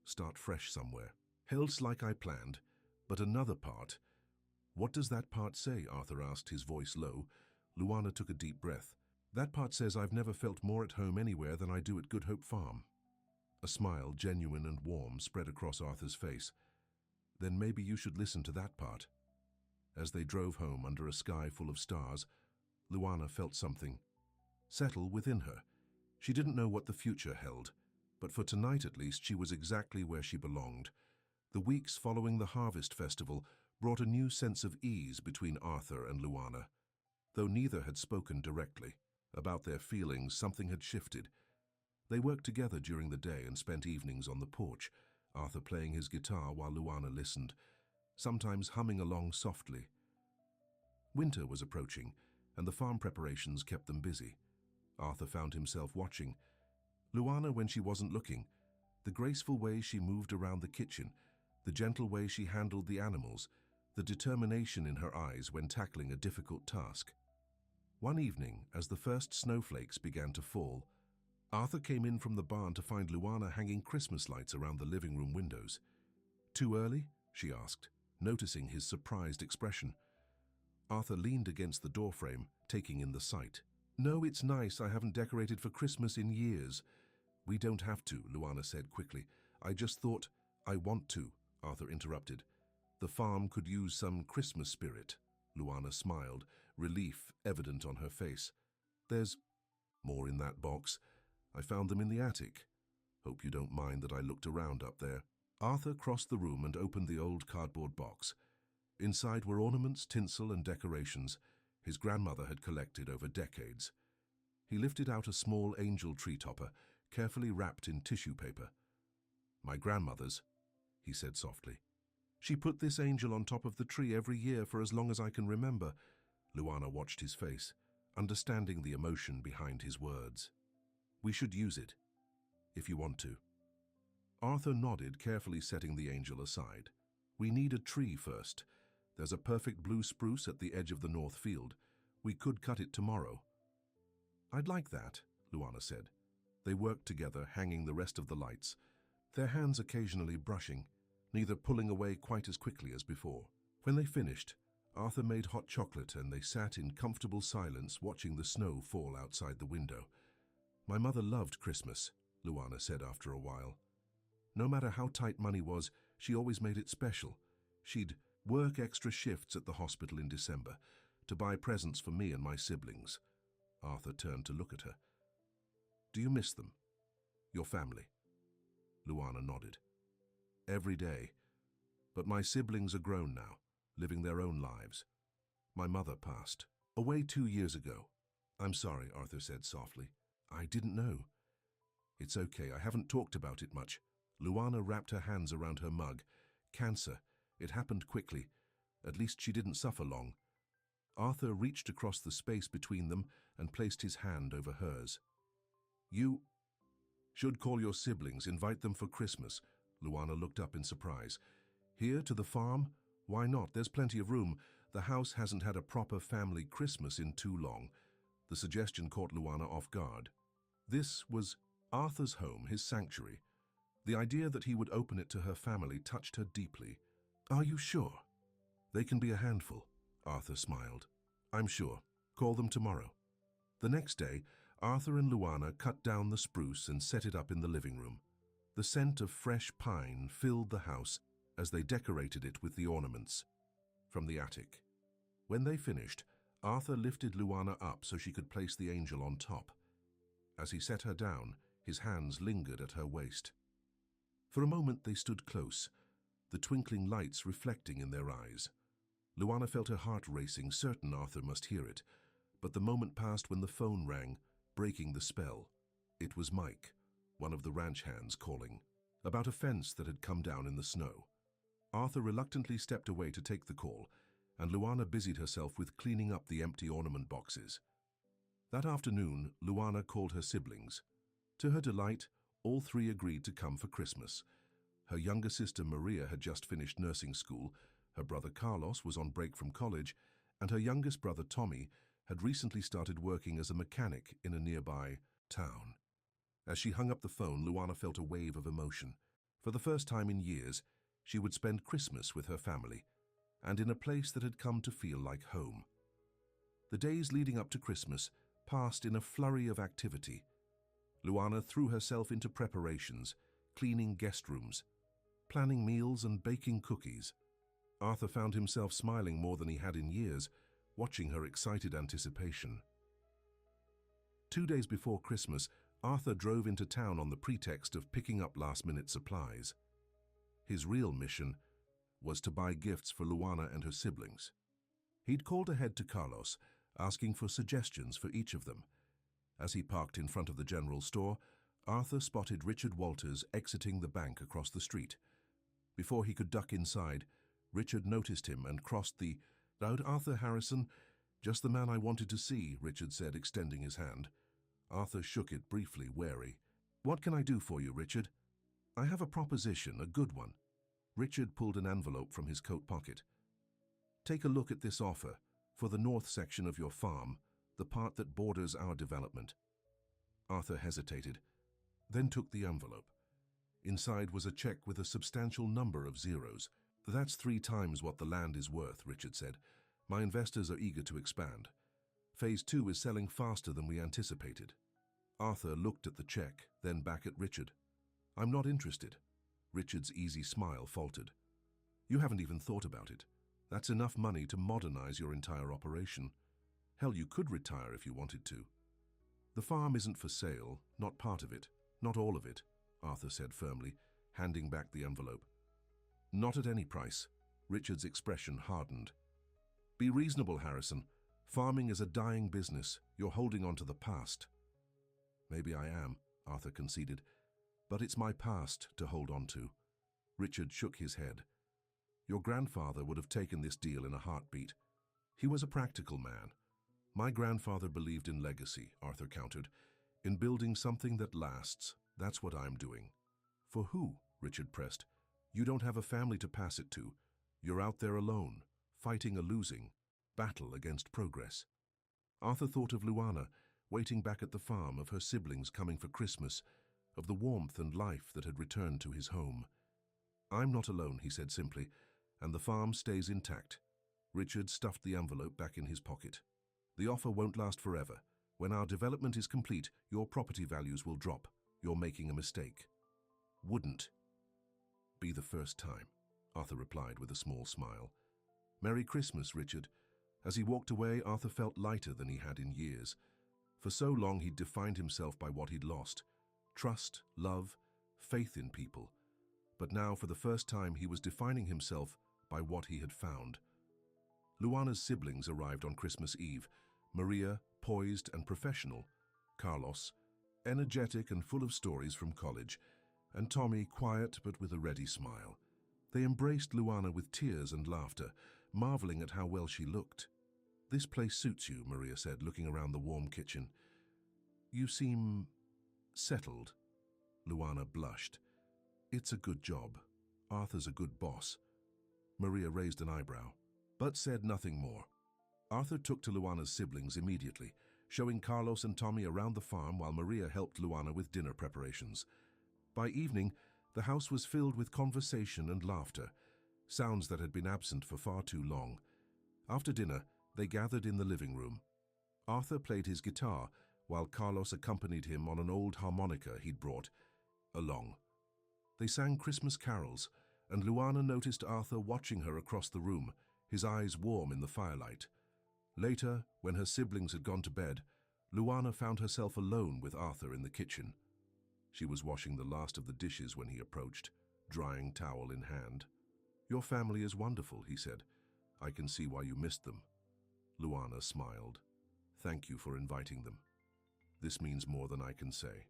Start fresh somewhere. Else like I planned. But another part—" "What does that part say?" Arthur asked, his voice low. Luana took a deep breath. "That part says I've never felt more at home anywhere than I do at Good Hope Farm." A smile, genuine and warm, spread across Arthur's face. "Then maybe you should listen to that part." As they drove home under a sky full of stars, Luana felt something settle within her. She didn't know what the future held, but for tonight at least she was exactly where she belonged. The weeks following the Harvest Festival brought a new sense of ease between Arthur and Luana. Though neither had spoken directly about their feelings, something had shifted. They worked together during the day and spent evenings on the porch, Arthur playing his guitar while Luana listened, sometimes humming along softly. Winter was approaching, and the farm preparations kept them busy. Arthur found himself watching Luana when she wasn't looking, the graceful way she moved around the kitchen, the gentle way she handled the animals, the determination in her eyes when tackling a difficult task. One evening, as the first snowflakes began to fall, Arthur came in from the barn to find Luana hanging Christmas lights around the living room windows. "Too early?" she asked, noticing his surprised expression. Arthur leaned against the doorframe, taking in the sight. "No, it's nice. I haven't decorated for Christmas in years." "We don't have to," Luana said quickly. "I just thought—" "I want to," Arthur interrupted. "The farm could use some Christmas spirit." Luana smiled, relief evident on her face. "There's more in that box. I found them in the attic. Hope you don't mind that I looked around up there." Arthur crossed the room and opened the old cardboard box. Inside were ornaments, tinsel, and decorations his grandmother had collected over decades. He lifted out a small angel tree topper, carefully wrapped in tissue paper. "My grandmother's," he said softly. "She put this angel on top of the tree every year for as long as I can remember." Luana watched his face, understanding the emotion behind his words. "We should use it, if you want to." Arthur nodded, carefully setting the angel aside. "We need a tree first. There's a perfect blue spruce at the edge of the north field. We could cut it tomorrow." "I'd like that," Luana said. They worked together, hanging the rest of the lights, their hands occasionally brushing, neither pulling away quite as quickly as before. When they finished, Arthur made hot chocolate and they sat in comfortable silence watching the snow fall outside the window. "My mother loved Christmas," Luana said after a while. "No matter how tight money was, she always made it special. She'd work extra shifts at the hospital in December to buy presents for me and my siblings." Arthur turned to look at her. "Do you miss them? Your family?" Luana nodded. "Every day. But my siblings are grown now, living their own lives. My mother passed away 2 years ago." "I'm sorry," Arthur said softly. "I didn't know." "It's okay, I haven't talked about it much." Luana wrapped her hands around her mug. "Cancer. It happened quickly. At least she didn't suffer long." Arthur reached across the space between them and placed his hand over hers. "You should call your siblings, invite them for Christmas." Luana looked up in surprise. "Here to the farm? Why not? There's plenty of room. The house hasn't had a proper family Christmas in too long." The suggestion caught Luana off guard. This was Arthur's home, his sanctuary. The idea that he would open it to her family touched her deeply. "Are you sure?" "They can be a handful," Arthur smiled. "I'm sure. Call them tomorrow." The next day, Arthur and Luana cut down the spruce and set it up in the living room. The scent of fresh pine filled the house as they decorated it with the ornaments from the attic. When they finished, Arthur lifted Luana up so she could place the angel on top. As he set her down, his hands lingered at her waist. For a moment they stood close, the twinkling lights reflecting in their eyes. Luana felt her heart racing, certain Arthur must hear it. But the moment passed when the phone rang, breaking the spell. It was Mike, one of the ranch hands, calling about a fence that had come down in the snow. Arthur reluctantly stepped away to take the call, and Luana busied herself with cleaning up the empty ornament boxes. That afternoon, Luana called her siblings. To her delight, all three agreed to come for Christmas. Her younger sister Maria had just finished nursing school, her brother Carlos was on break from college, and her youngest brother Tommy had recently started working as a mechanic in a nearby town. As she hung up the phone, Luana felt a wave of emotion. For the first time in years, she would spend Christmas with her family, and in a place that had come to feel like home. The days leading up to Christmas passed in a flurry of activity. Luana threw herself into preparations, cleaning guest rooms, planning meals and baking cookies. Arthur found himself smiling more than he had in years, watching her excited anticipation. 2 days before Christmas, Arthur drove into town on the pretext of picking up last-minute supplies. His real mission was to buy gifts for Luana and her siblings. He'd called ahead to Carlos, asking for suggestions for each of them. As he parked in front of the general store, Arthur spotted Richard Walters exiting the bank across the street. Before he could duck inside, Richard noticed him and crossed the road. "Arthur Harrison, just the man I wanted to see," Richard said, extending his hand. Arthur shook it briefly, wary. "What can I do for you, Richard?" "I have a proposition, a good one." Richard pulled an envelope from his coat pocket. "Take a look at this offer for the north section of your farm, the part that borders our development." Arthur hesitated, then took the envelope. Inside was a check with a substantial number of zeros. "That's 3 times what the land is worth," Richard said. "My investors are eager to expand. Phase 2 is selling faster than we anticipated." Arthur looked at the check, then back at Richard. "I'm not interested." Richard's easy smile faltered. "You haven't even thought about it. That's enough money to modernize your entire operation. Hell, you could retire if you wanted to." "The farm isn't for sale, not part of it, not all of it," Arthur said firmly, handing back the envelope. Not at any price. Richard's expression hardened. Be reasonable, Harrison. Farming is a dying business. You're holding on to the past. Maybe I am, Arthur conceded, but it's my past to hold on to. Richard shook his head. Your grandfather would have taken this deal in a heartbeat. He was a practical man. My grandfather believed in legacy, Arthur countered. In building something that lasts. That's what I'm doing. For who? Richard pressed. You don't have a family to pass it to. You're out there alone, fighting a losing battle against progress. Arthur thought of Luana, waiting back at the farm, of her siblings coming for Christmas, of the warmth and life that had returned to his home. I'm not alone, he said simply, and the farm stays intact. Richard stuffed the envelope back in his pocket. The offer won't last forever. When our development is complete, your property values will drop. You're making a mistake. Wouldn't be the first time, Arthur replied with a small smile. Merry Christmas, Richard. As he walked away, Arthur felt lighter than he had in years. For so long he'd defined himself by what he'd lost. Trust, love, faith in people. But now, for the first time, he was defining himself by what he had found. Luana's siblings arrived on Christmas Eve. Maria, poised and professional. Carlos, energetic and full of stories from college. And Tommy, quiet but with a ready smile. They embraced Luana with tears and laughter, marveling at how well she looked. This place suits you, Maria said, looking around the warm kitchen. You seem settled. Luana blushed. It's a good job. Arthur's a good boss. Maria raised an eyebrow, but said nothing more. Arthur took to Luana's siblings immediately, showing Carlos and Tommy around the farm while Maria helped Luana with dinner preparations. By evening, the house was filled with conversation and laughter, sounds that had been absent for far too long. After dinner, they gathered in the living room. Arthur played his guitar, while Carlos accompanied him on an old harmonica he'd brought along. They sang Christmas carols, and Luana noticed Arthur watching her across the room, his eyes warm in the firelight. Later, when her siblings had gone to bed, Luana found herself alone with Arthur in the kitchen. She was washing the last of the dishes when he approached, drying towel in hand. Your family is wonderful, he said. I can see why you missed them. Luana smiled. Thank you for inviting them. This means more than I can say.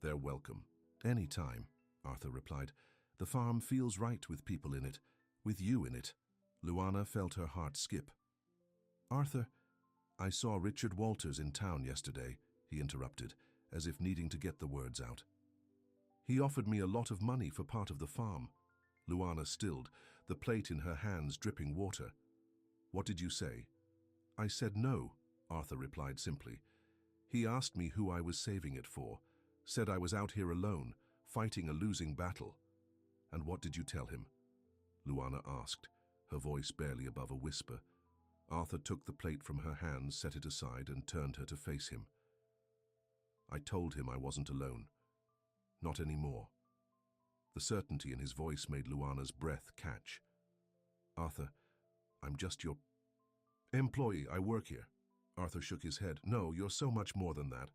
They're welcome. Any time, Arthur replied. The farm feels right with people in it, with you in it. Luana felt her heart skip. Arthur, I saw Richard Walters in town yesterday, he interrupted, as if needing to get the words out. He offered me a lot of money for part of the farm. Luana stilled, the plate in her hands dripping water. What did you say? I said no, Arthur replied simply. He asked me who I was saving it for, said I was out here alone, fighting a losing battle. And what did you tell him? Luana asked, her voice barely above a whisper. Arthur took the plate from her hands, set it aside, and turned her to face him. I told him I wasn't alone. Not anymore. The certainty in his voice made Luana's breath catch. Arthur, I'm just your employee. I work here. Arthur shook his head. No, you're so much more than that.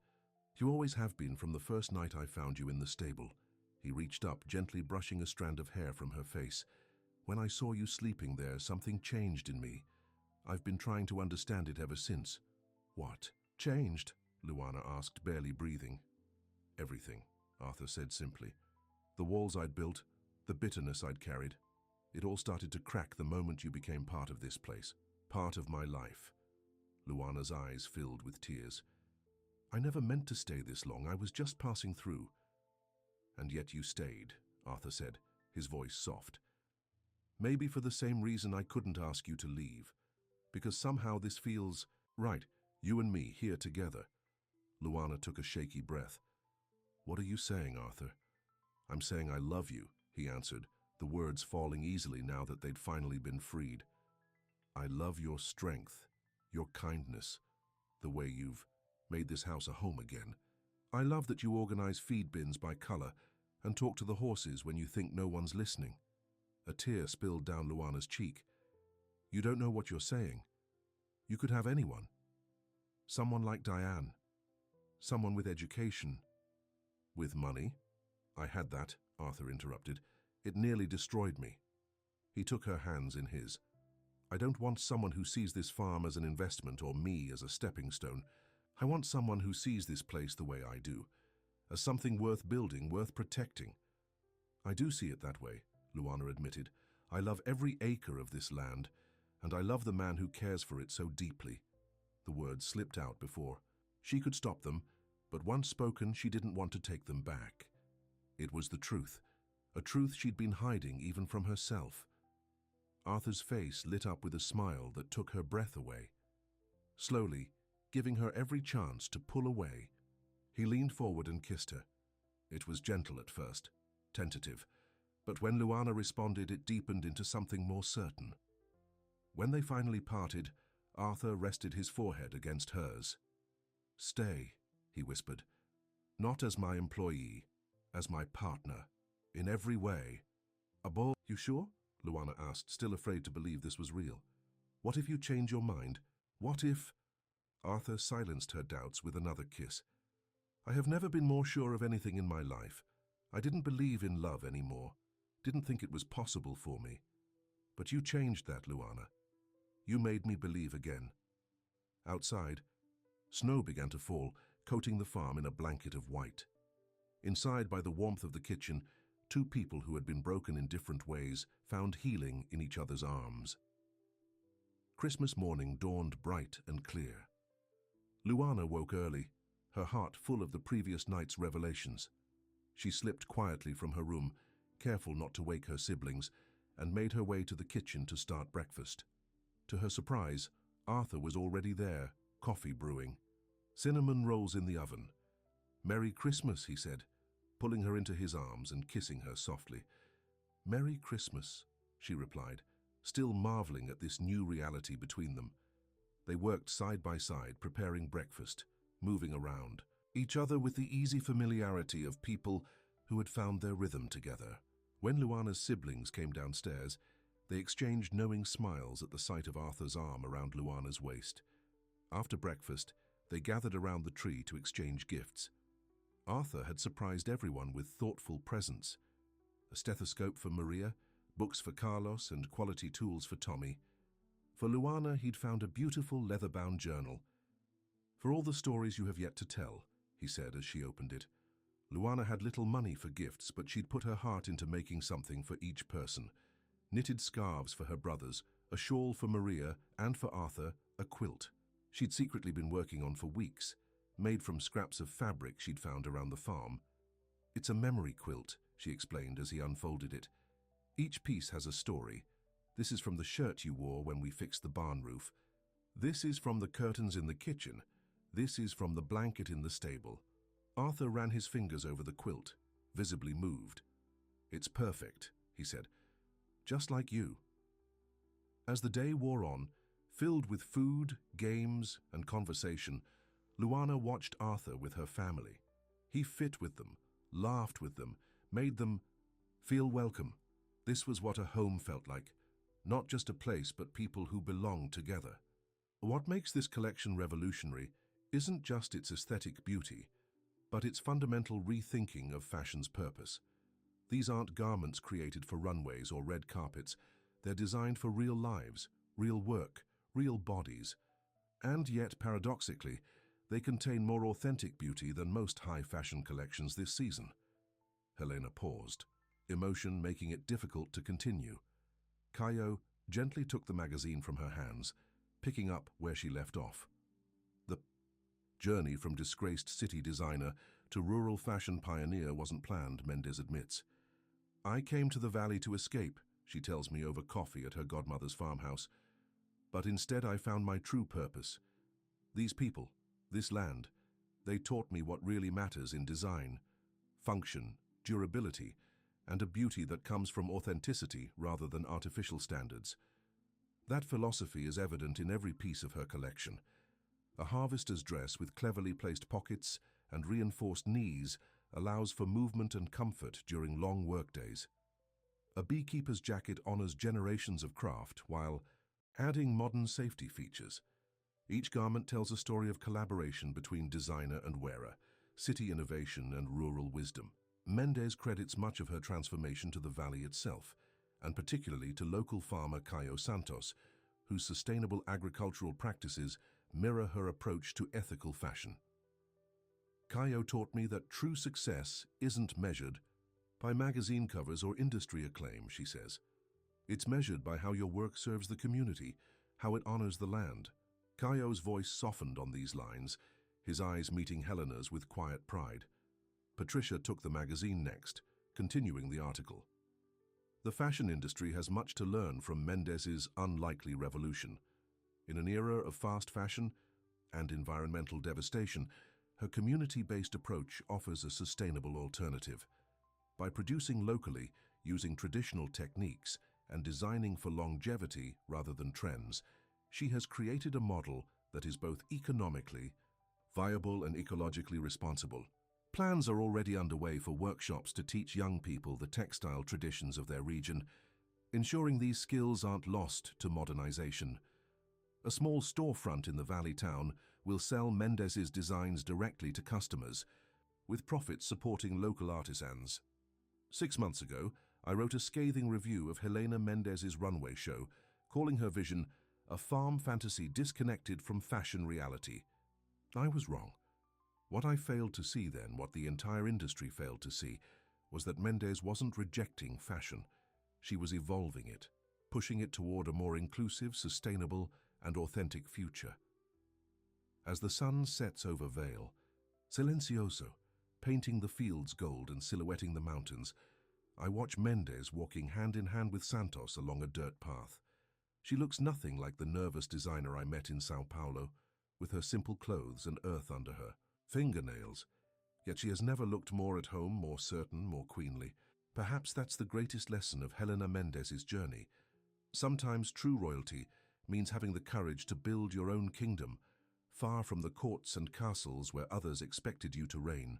You always have been from the first night I found you in the stable. He reached up, gently brushing a strand of hair from her face. When I saw you sleeping there, something changed in me. I've been trying to understand it ever since. What changed? Luana asked, barely breathing. Everything, Arthur said simply. The walls I'd built, the bitterness I'd carried. It all started to crack the moment you became part of this place, part of my life. Luana's eyes filled with tears. I never meant to stay this long. I was just passing through. And yet you stayed, Arthur said, his voice soft. Maybe for the same reason I couldn't ask you to leave. Because somehow this feels right, you and me here together. Luana took a shaky breath. What are you saying, Arthur? I'm saying I love you, he answered, the words falling easily now that they'd finally been freed. I love your strength, your kindness, the way you've made this house a home again. I love that you organize feed bins by color and talk to the horses when you think no one's listening. A tear spilled down Luana's cheek. You don't know what you're saying. You could have anyone. Someone like Diane. Someone with education. With money. I had that, Arthur interrupted. It nearly destroyed me. He took her hands in his. I don't want someone who sees this farm as an investment or me as a stepping stone. I want someone who sees this place the way I do, as something worth building, worth protecting. I do see it that way, Luana admitted. I love every acre of this land, and I love the man who cares for it so deeply. The words slipped out before she could stop them, but once spoken, she didn't want to take them back. It was the truth, a truth she'd been hiding even from herself. Arthur's face lit up with a smile that took her breath away. Slowly, giving her every chance to pull away, he leaned forward and kissed her. It was gentle at first, tentative, but when Luana responded, it deepened into something more certain. When they finally parted, Arthur rested his forehead against hers. "Stay," he whispered, "not as my employee, as my partner, in every way." You sure?" Luana asked, still afraid to believe this was real. "What if you change your mind? What if—" Arthur silenced her doubts with another kiss. "I have never been more sure of anything in my life. I didn't believe in love anymore, didn't think it was possible for me. But you changed that, Luana. You made me believe again." Outside, snow began to fall, coating the farm in a blanket of white. Inside, by the warmth of the kitchen, two people who had been broken in different ways found healing in each other's arms. Christmas morning dawned bright and clear. Luana woke early, her heart full of the previous night's revelations. She slipped quietly from her room, careful not to wake her siblings, and made her way to the kitchen to start breakfast. To her surprise, Arthur was already there, coffee brewing. Cinnamon rolls in the oven. "Merry Christmas," he said, pulling her into his arms and kissing her softly. "Merry Christmas," she replied, still marveling at this new reality between them. They worked side by side, preparing breakfast, moving around, each other with the easy familiarity of people who had found their rhythm together. When Luana's siblings came downstairs, they exchanged knowing smiles at the sight of Arthur's arm around Luana's waist. After breakfast, they gathered around the tree to exchange gifts. Arthur had surprised everyone with thoughtful presents: a stethoscope for Maria, books for Carlos, and quality tools for Tommy. For Luana, he'd found a beautiful leather-bound journal. "For all the stories you have yet to tell," he said as she opened it. Luana had little money for gifts, but she'd put her heart into making something for each person. Knitted scarves for her brothers, a shawl for Maria, and for Arthur, a quilt she'd secretly been working on for weeks, made from scraps of fabric she'd found around the farm. "It's a memory quilt," she explained as he unfolded it. "Each piece has a story. This is from the shirt you wore when we fixed the barn roof. This is from the curtains in the kitchen. This is from the blanket in the stable." Arthur ran his fingers over the quilt, visibly moved. "It's perfect," he said. "Just like you." As the day wore on, filled with food, games, and conversation, Luana watched Arthur with her family. He fit with them, laughed with them, made them feel welcome. This was what a home felt like, not just a place but people who belonged together. What makes this collection revolutionary isn't just its aesthetic beauty, but its fundamental rethinking of fashion's purpose. These aren't garments created for runways or red carpets. They're designed for real lives, real work, real bodies. And yet, paradoxically, they contain more authentic beauty than most high-fashion collections this season. Helena paused, emotion making it difficult to continue. Caio gently took the magazine from her hands, picking up where she left off. The journey from disgraced city designer to rural fashion pioneer wasn't planned, Mendez admits. "I came to the valley to escape," she tells me over coffee at her godmother's farmhouse. "But instead I found my true purpose. These people, this land, they taught me what really matters in design: function, durability, and a beauty that comes from authenticity rather than artificial standards." That philosophy is evident in every piece of her collection. A harvester's dress with cleverly placed pockets and reinforced knees allows for movement and comfort during long workdays. A beekeeper's jacket honors generations of craft while adding modern safety features. Each garment tells a story of collaboration between designer and wearer, city innovation and rural wisdom. Mendez credits much of her transformation to the valley itself, and particularly to local farmer Caio Santos, whose sustainable agricultural practices mirror her approach to ethical fashion. Caio taught me that true success isn't measured by magazine covers or industry acclaim, she says. It's measured by how your work serves the community, how it honors the land. Caio's voice softened on these lines, his eyes meeting Helena's with quiet pride. Patricia took the magazine next, continuing the article. The fashion industry has much to learn from Mendes's unlikely revolution. In an era of fast fashion and environmental devastation, her community-based approach offers a sustainable alternative. By producing locally, using traditional techniques, and designing for longevity rather than trends, she has created a model that is both economically viable and ecologically responsible. Plans are already underway for workshops to teach young people the textile traditions of their region, ensuring these skills aren't lost to modernization. A small storefront in the valley town will sell Mendes's designs directly to customers, with profits supporting local artisans. 6 months ago, I wrote a scathing review of Helena Mendes's runway show, calling her vision a farm fantasy disconnected from fashion reality. I was wrong. What I failed to see then, what the entire industry failed to see, was that Mendes wasn't rejecting fashion. She was evolving it, pushing it toward a more inclusive, sustainable, and authentic future. As the sun sets over Vale, silencioso, painting the fields gold and silhouetting the mountains, I watch Mendes walking hand in hand with Santos along a dirt path. She looks nothing like the nervous designer I met in Sao Paulo, with her simple clothes and earth under her fingernails. Yet she has never looked more at home, more certain, more queenly. Perhaps that's the greatest lesson of Helena Mendes's journey. Sometimes true royalty means having the courage to build your own kingdom, far from the courts and castles where others expected you to reign.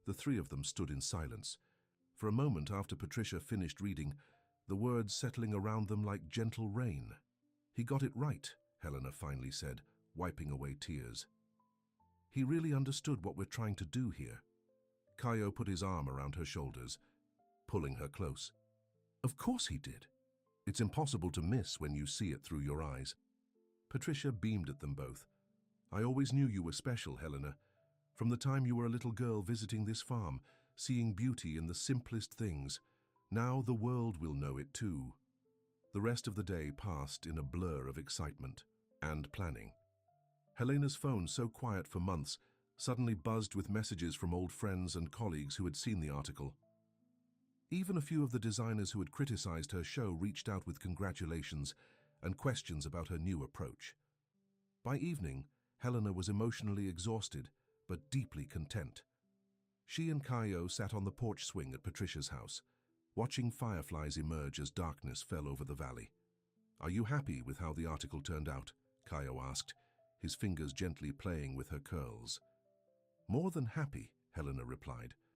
The three of them stood in silence. For a moment after Patricia finished reading, the words settling around them like gentle rain. "He got it right," Helena finally said, wiping away tears. "He really understood what we're trying to do here." Caio put his arm around her shoulders, pulling her close. "Of course he did. It's impossible to miss when you see it through your eyes." Patricia beamed at them both. "I always knew you were special, Helena. From the time you were a little girl visiting this farm, seeing beauty in the simplest things. Now the world will know it too." The rest of the day passed in a blur of excitement and planning. Helena's phone, so quiet for months, suddenly buzzed with messages from old friends and colleagues who had seen the article. Even a few of the designers who had criticized her show reached out with congratulations and questions about her new approach. By evening, Helena was emotionally exhausted, but deeply content. She and Caio sat on the porch swing at Patricia's house, watching fireflies emerge as darkness fell over the valley. "Are you happy with how the article turned out?" Caio asked, his fingers gently playing with her curls. "More than happy," Helena replied.